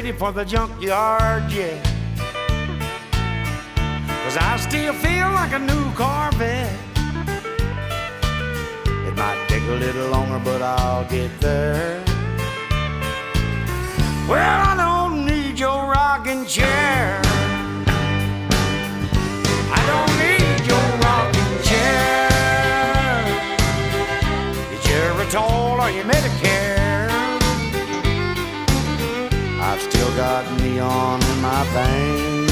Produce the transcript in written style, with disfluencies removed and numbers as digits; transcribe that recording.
ready for the junkyard yet. 'Cause I still feel like a new Corvette. It might take a little longer, but I'll get there. Well, I don't need your rocking chair. I don't need your rocking chair. It's your Geritol or your Medicare. I've still got neon in my veins.